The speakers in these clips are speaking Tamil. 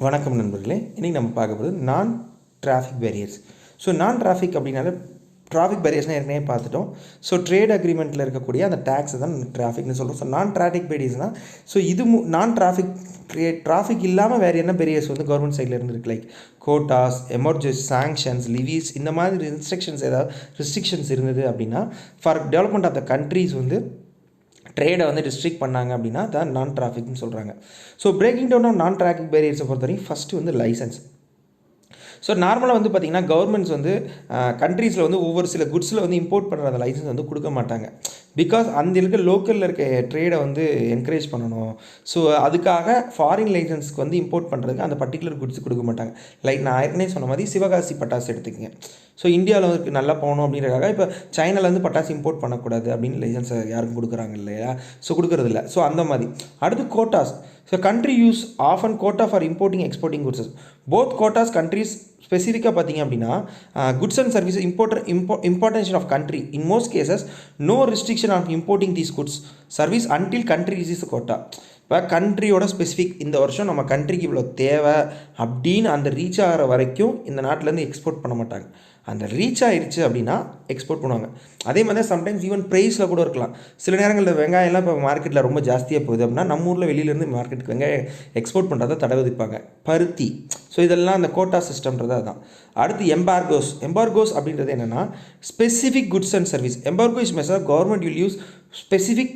வணக்கம் நண்பர்களே. இன்றைக்கி நம்ம பார்க்க போகிறது நான் டிராஃபிக் பேரியர்ஸ். ஸோ நான் டிராஃபிக் அப்படின்னாலே டிராஃபிக் பேரியர்ஸ்னால் ஏற்கனவே பார்த்துட்டோம். ஸோ ட்ரேட் அக்ரிமெண்ட்டில் இருக்கக்கூடிய அந்த டேக்ஸை தான் டிராஃபிக்னு சொல்கிறோம். ஸோ நான் டிராஃபிக் பேரியர்ஸ்னால் நான் டிராஃபிக் இல்லாமல் வேறு என்ன பேரியர்ஸ் வந்து கவர்மெண்ட் சைடில் இருந்து இருக்குது, like quotas, emergency sanctions, levies, இந்த மாதிரி ரெஸ்ட்ரிக்ஷன்ஸ் இருந்தது அப்படின்னா for development of the countries வந்து ட்ரேடை வந்து டிஸ்ட்ரிக்ட் பண்ணாங்க அப்படின்னா தான் நான் டிராஃபிக்னு சொல்கிறாங்க. ஸோ பிரேக்கிங் டவுன் ஆஃப் நான் டிராஃபிக் பேரியர்ஸை பொறுத்தவரைக்கும் ஃபஸ்ட்டு வந்து லைசன்ஸ். ஸோ நார்மலாக வந்து பார்த்திங்கன்னா கவர்மெண்ட்ஸ் வந்து கண்ட்ரீஸில் வந்து ஒவ்வொரு சில குட்ஸில் வந்து இம்போர்ட் பண்ணுற அந்த லைசன்ஸ் வந்து கொடுக்க மாட்டாங்க. பிகாஸ் அந்த இருக்க லோக்கலில் இருக்க ட்ரேடை வந்து என்கரேஜ் பண்ணணும். ஸோ அதுக்காக ஃபாரின் லைசன்ஸ்க்கு வந்து இம்போர்ட் பண்ணுறதுக்கு அந்த பர்டிகுலர் குட்ஸ் கொடுக்க மாட்டாங்க. லைக் நான் ஏற்கனவே சொன்ன மாதிரி சிவகாசி பட்டாசு எடுத்துக்கங்க. ஸோ இந்தியாவில் வந்து நல்லா போகணும் அப்படின்றதுக்காக இப்போ சைனாலேருந்து பட்டாசு இம்போர்ட் பண்ணக்கூடாது அப்படின்னு லைசன்ஸை யாருக்கும் கொடுக்குறாங்க இல்லையா? ஸோ கொடுக்குறதில்ல. ஸோ அந்த மாதிரி. அடுத்து quotas. So country use often quota for importing exporting goods. Both quotas countries ஸ்பெசிஃபிக்காக பார்த்திங்க அப்படின்னா goods and service importation of country. In most cases no restriction of importing these goods service until country receives quota. இப்போ கண்ட்ரியோட ஸ்பெசிஃபிக் இந்த வருஷம் நம்ம கண்ட்ரிக்கு இவ்வளோ தேவை அப்படின்னு அந்த ரீச் ஆகிற வரைக்கும் இந்த நாட்டிலேருந்து எக்ஸ்போர்ட் பண்ண மாட்டாங்க. அந்த ரீச் ஆகிடுச்சு அப்படின்னா எக்ஸ்போர்ட் பண்ணுவாங்க. அதே மாதிரி தான் சம்டைம்ஸ் ஈவன் ப்ரைஸில் கூட இருக்கலாம். சில நேரங்களில் வெங்காயம்லாம் இப்போ மார்க்கெட்டில் ரொம்ப ஜாஸ்தியாக போகுது அப்படின்னா நம்ம ஊரில் வெளியிலேருந்து மார்க்கெட்டுக்கு வெங்காயம் எக்ஸ்போர்ட் பண்ணுறதை தடை விதிப்பாங்க. பருத்தி. ஸோ இதெல்லாம் அந்த கோட்டா சிஸ்டம்ன்றது அதுதான். அடுத்து எம்பார்கோஸ் அப்படின்றது என்னென்னா specific goods and service. Embargo is measure government will use specific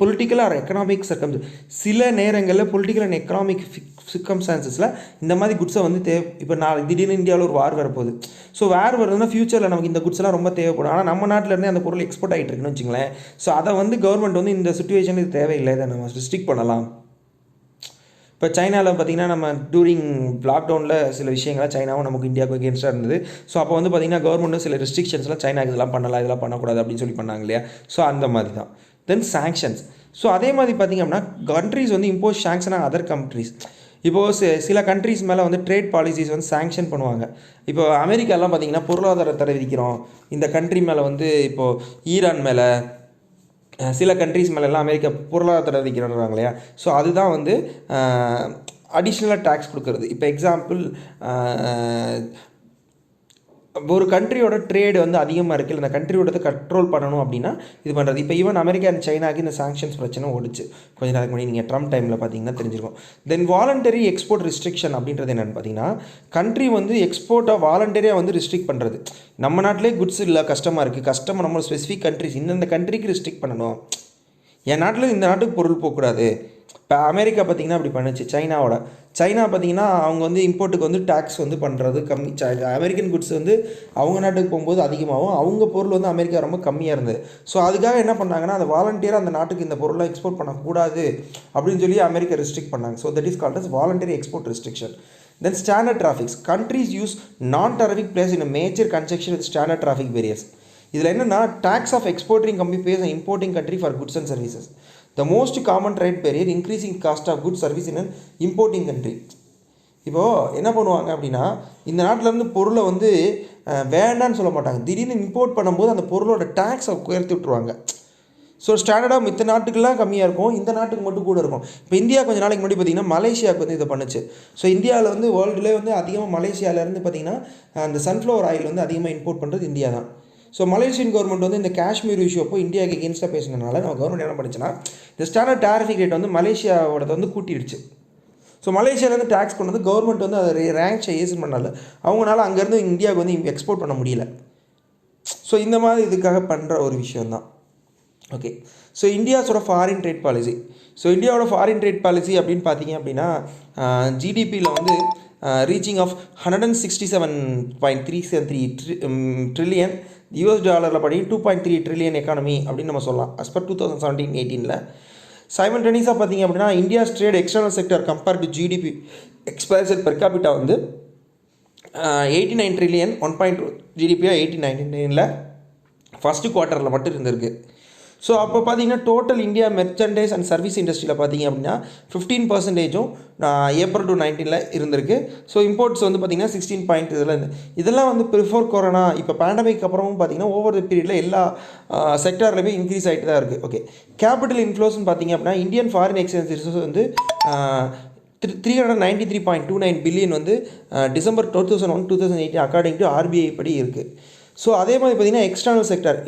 political R economic சில நேரங்களில் பொலிட்டிக்கல் அண்ட் எக்கனாமிக் சிர்கம்ஸ்டான்சஸில் இந்த மாதிரி குட்ஸை வந்து இப்போ திடீர்னு இந்தியாவில் ஒரு வார் வரப்போகுது. ஸோ வார் வருதுன்னா ஃபியூச்சரில் நமக்கு இந்த குட்ஸ் எல்லாம் ரொம்ப தேவைப்படும். ஆனால் நம்ம நாட்டிலேருந்தே அந்த பொருள் எக்ஸ்போர்ட் ஆகிட்டு இருக்குன்னு வச்சுங்களேன். ஸோ அதை வந்து கவர்மெண்ட் வந்து இந்த சுச்சுவேஷன் இது தேவையில்லை, இதை நம்ம ரெஸ்ட்ரிக்ட் பண்ணலாம். இப்போ சைனாவில் பார்த்திங்கன்னா நம்ம டூரிங் லாக்டவுனில் சில விஷயங்கள்லாம் சைனாவும் நமக்கு இந்தியாவுக்கு அகேன்ஸ்டாக இருந்தது. ஸோ அப்போ வந்து பார்த்திங்கன்னா கவர்மெண்ட்டும் சில ரெஸ்ட்ரிக்ஷன்ஸ்லாம் சைனாக்கு இதெல்லாம் பண்ணலாம், இதெல்லாம் பண்ணக்கூடாது அப்படின்னு சொல்லி பண்ணாங்க இல்லையா? ஸோ அந்த மாதிரி தான். தென் சாங்ஷன்ஸ். ஸோ அதே மாதிரி பார்த்திங்க அப்படின்னா கண்ட்ரிஸ் வந்து impose sanction on other countries. இப்போது சில கண்ட்ரிஸ் மேலே வந்து ட்ரேட் பாலிசிஸ் வந்து சாங்ஷன் பண்ணுவாங்க. இப்போ அமெரிக்காலாம் பார்த்திங்கன்னா பொருளாதார தடை விதிக்கிறோம் இந்த கண்ட்ரி மேலே வந்து இப்போது ஈரான் மேலே சில கண்ட்ரிஸ் மேலெல்லாம் அமெரிக்கா பொருளாதார தடை விதிக்கிறாங்க இல்லையா? ஸோ அதுதான் வந்து அடிஷ்னலாக டேக்ஸ் கொடுக்குறது. இப்போ எக்ஸாம்பிள் ஒரு கண்ட்ரியோட ட்ரேடு வந்து அதிகமாக இருக்குது, அந்த கண்ட்ரியோட கண்ட்ரோல் பண்ணணும் அப்படின்னா இது பண்ணுறது. இப்போ ஈவன் அமெரிக்கா அண்ட் சைனாக்கு இந்த சாங்ஷன்ஸ் பிரச்சனை ஓடிச்சு கொஞ்ச நாளைக்கு முன்னாடி. நீங்கள் ட்ரம்ப் டைமில் பார்த்தீங்கன்னா தெரிஞ்சிருக்கும். தென் வாலண்டரி எக்ஸ்போர்ட் ரெஸ்ட்ரிக்ஷன் அப்படின்றது என்னென்னு பார்த்தீங்கன்னா கண்ட்ரி வந்து எக்ஸ்போர்ட்டாக வாலண்டரியாக வந்து ரெஸ்ட்ரிக்ட் பண்ணுறது. நம்ம நாட்டிலே குட்ஸ் இல்லை, கஷ்டமாக இருக்குது, கஷ்டமாக நம்ம ஸ்பெசிஃபிக் கண்ட்ரிஸ் இந்தந்த கண்ட்ரிக்கு ரெஸ்ட்ரிக்ட் பண்ணணும். என் நாட்டில் இந்த நாட்டுக்கு பொருள் போகக்கூடாது. இப்போ அமெரிக்கா பார்த்திங்கன்னா அப்படி பண்ணுச்சு சைனா பார்த்திங்கன்னா அவங்க வந்து இம்போர்ட்டுக்கு வந்து டேக்ஸ் வந்து பண்ணுறது கம்மி. அமெரிக்கன் குட்ஸ் வந்து அவங்க நாட்டுக்கு போகும்போது அதிகமாகவும் அவங்க பொருள் வந்து அமெரிக்கா ரொம்ப கம்மியாக இருந்தது. ஸோ அதுக்காக என்ன பண்ணாங்கன்னா அந்த வாலண்டியராக அந்த நாட்டுக்கு இந்த பொருளை எக்ஸ்போர்ட் பண்ணக்கூடாது அப்படின்னு சொல்லி அமெரிக்கா ரெஸ்ட்ரிக்ட் பண்ணாங்க. So that is called as voluntary export restriction. Then standard traffics. Countries use non traffic place in major construction with standard traffic barriers. இதில் என்னென்னா tax of exporting company base and importing country for goods and services. The most common trade barrier increasing cost of goods service in an importing country. இப்போது என்ன பண்ணுவாங்க அப்படின்னா இந்த நாட்டிலேருந்து பொருளை வந்து வேண்டான்னு சொல்ல மாட்டாங்க. திடீர்னு இம்போர்ட் பண்ணும்போது அந்த பொருளோட டேக்ஸை உயர்த்தி விட்ருவாங்க. ஸோ ஸ்டாண்டர்டாக மித்த நாட்டுக்கெல்லாம் கம்மியாக இருக்கும், இந்த நாட்டுக்கு மட்டும் கூட இருக்கும். இப்போ இந்தியா கொஞ்சம் நாளைக்கு முன்னாடி பார்த்திங்கன்னா மலேசியாவுக்கு வந்து இதை பண்ணுச்சு. ஸோ இந்தியாவில் வந்து வேர்ல்டுலேயே வந்து அதிகமாக மலேசியாவிலேருந்து பார்த்திங்கன்னா அந்த சன்ஃப்ளவர் ஆயில் வந்து அதிகமாக இம்போர்ட் பண்ணுறது இந்தியா தான். ஸோ மலேசியன் கவர்மெண்ட் வந்து இந்த காஷ்மீர் இஷ்யூ அப்போ இந்தியாவுக்கு எகென்ஸ்டாக பேசினதுனால நம்ம கவர்மெண்ட் என்ன பண்ணுச்சுன்னா இந்த ஸ்டாண்டர்ட் டேரிஃபிக் ரேட் வந்து மலேசியாவோட வந்து கூட்டிடுச்சு. ஸோ மலேசியாவிலேருந்து டேக்ஸ் கொண்டு வந்து கவர்மெண்ட் வந்து அதை ரேங்க் ஏசன் பண்ணால அவங்களால அங்கேருந்து இந்தியாவுக்கு வந்து எக்ஸ்போர்ட் பண்ண முடியல. ஸோ இந்த மாதிரி இதுக்காக பண்ணுற ஒரு விஷயந்தான். ஓகே. ஸோ இந்தியாஸோட ஃபாரின் ட்ரேட் பாலிசி. ஸோ இந்தியாவோட ஃபாரின் ட்ரேட் பாலிசி அப்படின்னு பார்த்தீங்க அப்படின்னா ஜிடிபியில் வந்து ரீச்சிங் ஆஃப் $167.373 ட்ரில்லியன் US டாலரில் படி 2.3 ட்ரில்லியன் எக்கானமி அப்படின்னு நம்ம சொல்லலாம் as per 2017-18. சைமல்டேனியஸாக பார்த்திங்க அப்படின்னா India's trade external sector compared to GDP expansion per capita வந்து 89 ட்ரில்லியன் 1.2 ஜிடிபியாக 1899 ஃபஸ்ட்டு குவார்ட்டரில் மட்டும் இருந்திருக்கு. ஸோ அப்போ பார்த்தீங்கன்னா total India merchandise and service இண்டஸ்ட்ரியில் பார்த்தீங்க அப்படின்னா 15% ஏப்ரல் டு 19 இருந்திருக்கு. ஸோ இம்போர்ட்ஸ் வந்து பார்த்திங்கன்னா 16 இதில் இதெல்லாம் வந்து பிஃபோர் கொரோனா இப்போ பேண்டமிக் அப்புறமும் பார்த்திங்கன்னா ஓவர் த பீரியடில் எல்லா செக்டார்லையுமே இன்க்ரீஸ் ஆகிட்டு தான் இருக்குது. ஓகே. கேபிட்டல் இன்ஃப்ளோஸ்ன்னு பார்த்திங்க அப்படின்னா இந்தியன் ஃபாரின் எக்ஸ்சேஞ்ச் ரிசர்வ்ஸ் வந்து $393.29 பில்லியன் வந்து டிசம்பர் 2001-2018 அக்கார்டிங் டு ஆர்பிஐ படி இருக்குது. ஸோ அதே மாதிரி பார்த்திங்கன்னா எக்ஸ்டர்னல் செக்டர்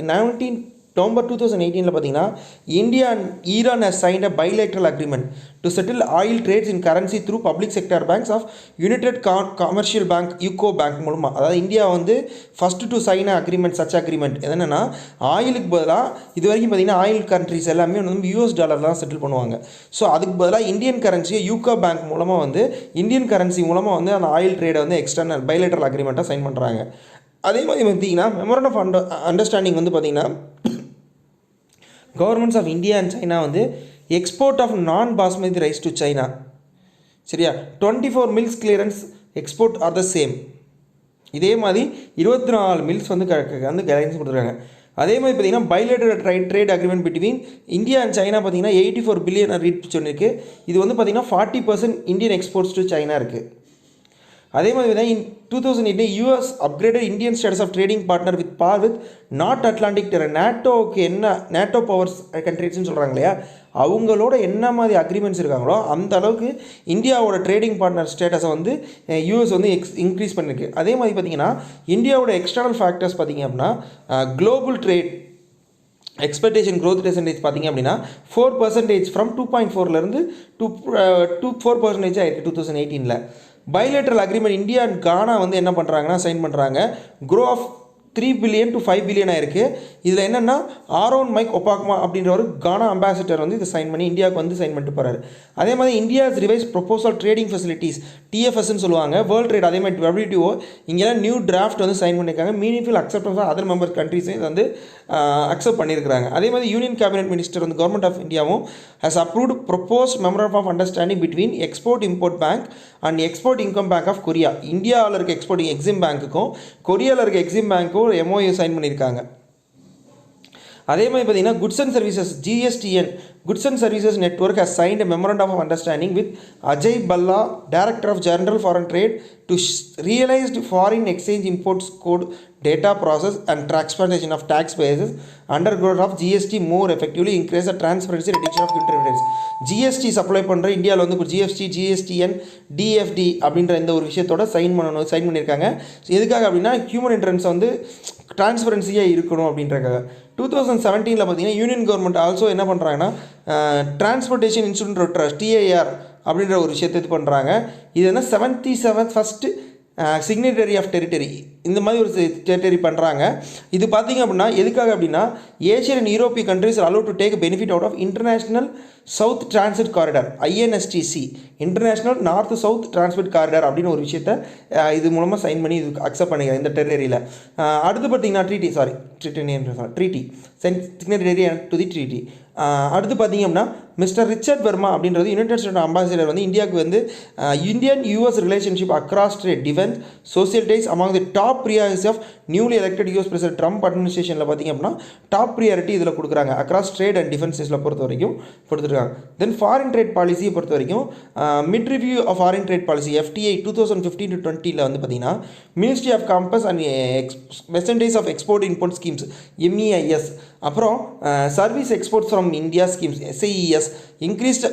நவம்பர் 2018 பார்த்தீங்கன்னா India and Iran has signed a bilateral agreement to settle oil trades in currency through public sector banks of United commercial bank UCO bank மூலமாக. அதாவது இந்தியா வந்து first to sign agreement such agreement என்னென்னா ஆயிலுக்கு பதிலாக இது வரைக்கும் பார்த்திங்கன்னா ஆயில் கண்ட்ரிஸ் எல்லாமே வந்து யூஎஸ் டாலர் தான் செட்டில் பண்ணுவாங்க. ஸோ அதுக்கு பதிலாக இந்தியன் கரன்சியை யூகோ பேங்க் மூலமாக வந்து இந்தியன் கரன்சி மூலமாக வந்து அந்த ஆயில் ட்ரேடை வந்து எக்ஸ்டர்னல் பைலேட்ரல் அக்ரிமெண்ட்டாக சைன் பண்ணுறாங்க. அதே மாதிரி பார்த்தீங்கன்னா மெமரண்ட் ஆஃப் அண்டர்ஸ்டாண்டிங் வந்து பார்த்திங்கன்னா governments of India and China வந்து export of non basmati rice to China, சரியா, 24 mills clearance export are the same. இதே மாதிரி 24 மில்ஸ் வந்து கைடன்ஸ் கொடுத்துருக்காங்க. அதே மாதிரி பார்த்திங்கன்னா bilateral trade agreement between India and China பார்த்திங்கன்னா 84 பில்லியன் ரீட் சொன்னிருக்கு. இது வந்து பார்த்திங்கன்னா 40% இந்தியன் எக்ஸ்போர்ட்ஸ் டு சைனா இருக்குது. அதே மாதிரி தான் in 2008 US upgraded Indian status of trading partner with par with North Atlantic டெரன். நேட்டோவுக்கு என்ன நேட்டோ பவர்ஸ் கண்ட்ரிஸ்ன்னு சொல்கிறாங்க இல்லையா, அவங்களோட என்ன மாதிரி அக்ரிமெண்ட்ஸ் இருக்காங்களோ அந்த அளவுக்கு இந்தியாவோட ட்ரேடிங் பார்ட்னர் ஸ்டேட்டஸை வந்து யூஎஸ் வந்து இன்க்ரீஸ் பண்ணியிருக்கு. அதே மாதிரி பார்த்திங்கன்னா இந்தியாவோட எக்ஸ்டர்னல் ஃபேக்டர்ஸ் பார்த்திங்க அப்படின்னா global trade expectation growth percentage பார்த்திங்க அப்படின்னா 4% ஃப்ரம் 2.4லேருந்து 4% ஆயிருக்கு 2018. Bilateral agreement India and Ghana வந்து என்ன பண்ணுறாங்கன்னா சைன் பண்ணுறாங்க. Grow of 3 billion to 5 billion ஆயிருக்கு. இதில் என்னென்னா ஆரோன் மைக் ஒபாக்மா அப்படின்ற ஒரு கானா அம்பாசிடர் வந்து இதை சைன் பண்ணி இந்தியாவுக்கு வந்து சைன் பண்ணிட்டு போகிறாரு. அதே மாதிரி India's revise proposal trading facilities டிஎஃப்எஸ்ன்னு சொல்லுவாங்க, வேர்ல்டு ட்ரேட், அதே மாதிரி WTO இங்கெல்லாம் நியூ டிராஃப்ட் வந்து சைன் பண்ணியிருக்காங்க. Meaningful acceptance of other member கண்ட்ரிஸையும் இதை வந்து அக்செப்ட் பண்ணியிருக்காங்க. அதே மாதிரி யூனியன் கேபினெட் மினிஸ்டர் வந்து கவர்மெண்ட் ஆஃப் இந்தியாவும் has approved proposed memorandum of understanding between export import bank and export income bank of Korea. இந்தியாவில் இருக்க எக்ஸ்போர்ட் எக்ஸிம் பேங்க்குக்கும் கொரியாவில் இருக்க எக்ஸிம் பேங்க்கும் MOU சைன் பண்ணியிருக்காங்க. அதே மாதிரி பார்த்தீங்கன்னா goods and services GSTN goods and services network has signed a memorandum of understanding with Ajay Bhalla, director of general foreign trade, to realised foreign exchange imports code data process and transportation of tax bases under growth of GST more effectively increase the transparency reduction of interference. GST supply பண்ணுற இந்தியாவில் வந்து இப்போ GSTN DFD அப்படின்ற இந்த ஒரு விஷயத்தோட சைன் பண்ணியிருக்காங்க. எதுக்காக அப்படின்னா ஹியூமன் இன்டர்ஃபரன்ஸ் வந்து டிரான்ஸ்பரன்சியாக இருக்கணும் அப்படின்றக்காக. 2017 பார்த்தீங்கன்னா யூனியன் கவர்மெண்ட் ஆல்சோ என்ன பண்ணுறாங்கன்னா டிரான்ஸ்போர்ட்டேஷன் இன்சூரன்ஸ் ட்ரஸ்ட் TIR அப்படின்ற ஒரு விஷயத்தை இது பண்ணுறாங்க. இது என்ன 77th first signatory of territory இந்த மாதிரி ஒரு டெரிட்டரி பண்ணுறாங்க. இது பார்த்திங்க அப்படின்னா எதுக்காக அப்படின்னா Asian and European countries allow to take benefit out of international south transit corridor INSTC international north south transmit corridor அப்படின்னு ஒரு விஷயத்தை இது மூலமாக சைன் பண்ணி இது அக்செப்ட் பண்ணிக்கிறேன் இந்த டெரிட்டரியில். அடுத்து பார்த்திங்கன்னா treaty signatory to the treaty. அடுத்து பார்த்திங்க அப்படின்னா மிஸ்டர் ரிச்சர்ட் வர்மா அப்படின்றது யுனைடெட் ஸ்டேட் அம்பாசிடர் வந்து இந்தியாவுக்கு வந்து Indian US relationship across trade defence social ties among the top priorities of newly elected US president Trump அட்மினிஸ்ட்ரேஷனில் பார்த்திங்க அப்படின்னா டாப் ப்ரியாரிட்டி இதில் கொடுக்குறாங்க. அக்ராஸ் ட்ரேட் அண்ட் டிஃபென்ஸில் பொறுத்த வரைக்கும் கொடுத்துருக்காங்க. தென் ஃபாரின் ட்ரேட் பாலிசியை பொறுத்த வரைக்கும் mid review of foreign trade policy FTA 2015-20 வந்து பார்த்திங்கன்னா ministry of commerce and percentage of export import schemes MEIS, அப்புறம் service exports from India schemes SEES increased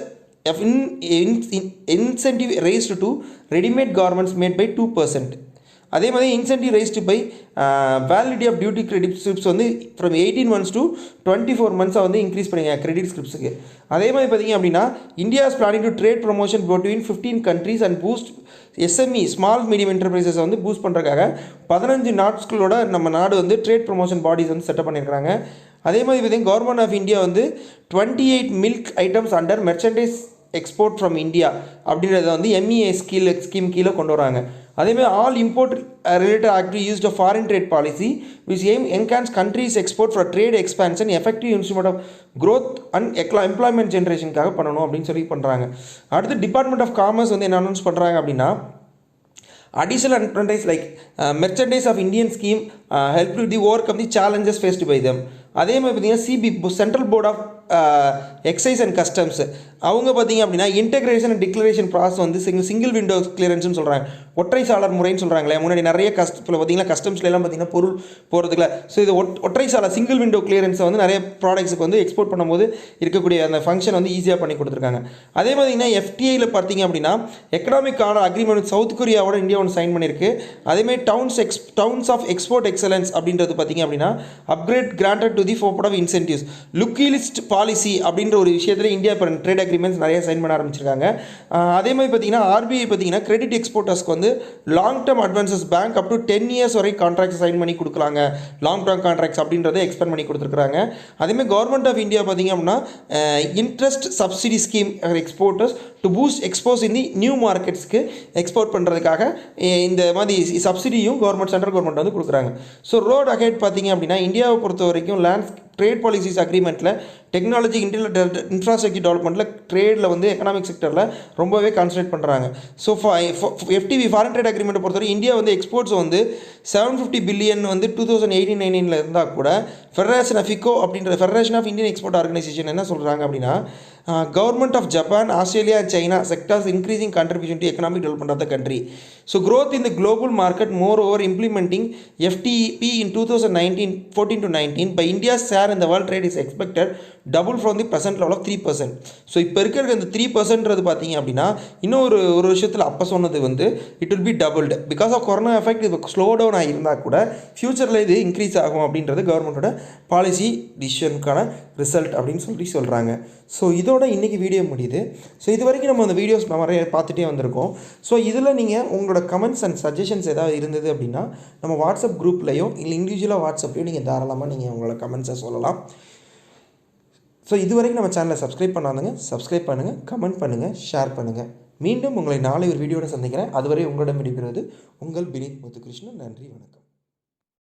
incentive raised to ready-made garments made by 2%. அதே மாதிரி incentive raised by validity of duty credit scripts வந்து ஃப்ரம் 18 months to 24 months வந்து இன்க்ரீஸ் பண்ணிங்க கிரெடிட் ஸ்கிரிப்ட்ஸுக்கு. அதே மாதிரி பார்த்திங்க அப்படின்னா India is planning to trade promotion between 15 countries and boost SME small medium என்டர்பிரைசஸை வந்து பூஸ்ட் பண்ணுறதுக்காக 15 நாட்களோட நம்ம நாடு வந்து ட்ரேட் ப்ரொமோஷன் பாடிஸ் வந்து செட்டப் பண்ணியிருக்காங்க. அதே மாதிரி பார்த்திங்கன்னா கவர்மெண்ட் ஆஃப் இந்தியா வந்து 28 milk items under merchandise export from India அப்படின்றத வந்து MEA ஸ்கீம் கீழே கொண்டு வராங்க. அதேமாதிரி all import related activity used of foreign trade policy which aim enhance countries export for trade expansion effective instrument of growth and employment ஜென்ரேஷனுக்காக பண்ணணும் அப்படின்னு சொல்லி பண்ணுறாங்க. அடுத்து டிபார்ட்மெண்ட் ஆஃப் காமர்ஸ் வந்து என்ன அனௌன்ஸ் பண்ணுறாங்க அப்படின்னா additional enterprise like merchandise of Indian scheme help to the overcome the challenges faced by them. அதே மாதிரி பார்த்தீங்கன்னா CB central board of excise and customs அவங்க பார்த்தீங்க அப்படின்னா இன்டெகிரேஷன் அண்ட் டிக்ளரேஷன் ப்ராசஸ் வந்து சிங்கிள் விண்டோ கிளியரன்ஸ்னு சொல்கிறாங்க, ஒற்றை சாளர் முறைன்னு சொல்கிறாங்களே. முன்னாடி நிறைய பார்த்தீங்கன்னா கஸ்டம்ஸ்லாம் பார்த்தீங்கன்னா பொருள் போகிறதுக்குல. ஸோ இது ஒற்றை சாளர் சிங்கிள் விண்டோ கிளியரன்ஸை வந்து நிறைய ப்ராடக்ட்ஸுக்கு வந்து எக்ஸ்போர்ட் பண்ணும்போது இருக்கக்கூடிய அந்த ஃபங்க்ஷன் வந்து ஈஸியாக பண்ணி கொடுத்துருக்காங்க. அதே மாதிரிங்கன்னா எஃப்டிஐயில் பார்த்தீங்க அப்படின்னா எக்கனாமிக் அக்ரிமெண்ட் சவுத் கொரியாவோட இந்தியா ஒன்று சைன் பண்ணியிருக்கு. அதேமாதிரி டவுன்ஸ் ஆஃப் எக்ஸ்போர்ட் எக்ஸலன்ஸ் அப்படின்றது பார்த்தீங்க அப்படின்னா upgrade granted to the fort of incentives லுக்கிலிஸ்ட் பாலிசி அப்படின்ற ஒரு விஷயத்தில் இந்தியா இப்போ ட்ரேட் அக்ரிமெண்ட்ஸ் நிறைய சைன் பண்ண ஆரம்பிச்சிருக்காங்க. அதே மாதிரி பார்த்தீங்கன்னா ஆர்பிஐ பார்த்தீங்கன்னா கிரெடிட் எக்ஸ்போர்ட்டர்ஸ்க்கு வந்து long term advances bank up to 10 years வரை கான்ட்ராக்ட் சைன் பண்ணி கொடுக்கலாங்க, லாங் டேர்ம் கான்ட்ராக்ட்ஸ் அப்படின்றத எக்ஸ்பெண்ட் பண்ணி கொடுத்துருக்காங்க. அதேமாதிரி கவர்மெண்ட் ஆஃப் இந்தியா பார்த்தீங்க அப்படின்னா interest subsidy scheme exporters to boost exports in the new மார்க்கெட்ஸ்க்கு எக்ஸ்போர்ட் பண்ணுறதுக்காக இந்த மாதிரி சப்சிடியும் சென்ட்ரல் கவர்மெண்ட் வந்து கொடுக்குறாங்க. ஸோ ரோட் அஹெட் பார்த்தீங்க அப்படின்னா இந்தியாவை பொறுத்த வரைக்கும் ட்ரேட் பாலிசிஸ் அக்ரிமெண்ட்டில் டெக்னாலஜி இன்ஃப்ராஸ்ட்ரக்சர் டெவலப்மெண்ட்டில் ட்ரேடில் வந்து எக்கனாமிக் செக்டரில் ரொம்பவே கான்சன்ட்ரேட் பண்ணுறாங்க. ஸோ எஃப்டிவி ஃபாரின் ட்ரேட் அக்ரிமெண்ட்டை பொறுத்தவரை இந்தியா வந்து எக்ஸ்போர்ட்ஸ் வந்து 750 பில்லியன் வந்து 2018-19 இருந்தால் கூட federation of Indian export organisation என்ன சொல்கிறாங்க அப்படின்னா government of Japan, Australia and China sectors increasing contribution to economic development of the country. So growth in the global market, moreover implementing FTP in 2014 to 19 by India's share in the world trade is expected double from the present level of 3%. So இப்போ இருக்கிற அந்த 3%ன்றது பார்த்தீங்க அப்படின்னா இன்னும் ஒரு விஷயத்தில் அப்போ சொன்னது வந்து it will be doubled because of corona effect. இது ஸ்லோ டவுன் ஆகியிருந்தால் கூட ஃப்யூச்சரில் இது இன்க்ரீஸ் ஆகும் அப்படின்றது கவர்மெண்ட்டோட பாலிசி டிசிஷனுக்கான ரிசல்ட் அப்படின்னு சொல்கிறாங்க. ஸோ இதோட இன்றைக்கி வீடியோ முடியுது. ஸோ இது வரைக்கும் நம்ம அந்த வீடியோஸ் நிறைய பார்த்துட்டே வந்திருக்கோம். ஸோ இதில் நீங்கள் உங்களோட கமெண்ட்ஸ் அண்ட் சஜஷன்ஸ் ஏதாவது இருந்தது அப்படின்னா நம்ம வாட்ஸ்அப் குரூப்லையோ இல்லை இண்டிவிஜுவலாக வாட்ஸ்அப்லையும் நீங்கள் தாராளமாக நீங்கள் உங்களோட கமெண்ட்ஸை சொல்லலாம். ஸோ இது வரைக்கும் நம்ம சேனலை சப்ஸ்கிரைப் பண்ணுங்கள், கமெண்ட் பண்ணுங்கள், ஷேர் பண்ணுங்கள். மீண்டும் உங்களை நாளை ஒரு வீடியோட சந்திக்கிறேன். அதுவரை உங்களிடம் விடைபெறுவது உங்கள் வினீத் முத்துகிருஷ்ணன். நன்றி, வணக்கம்.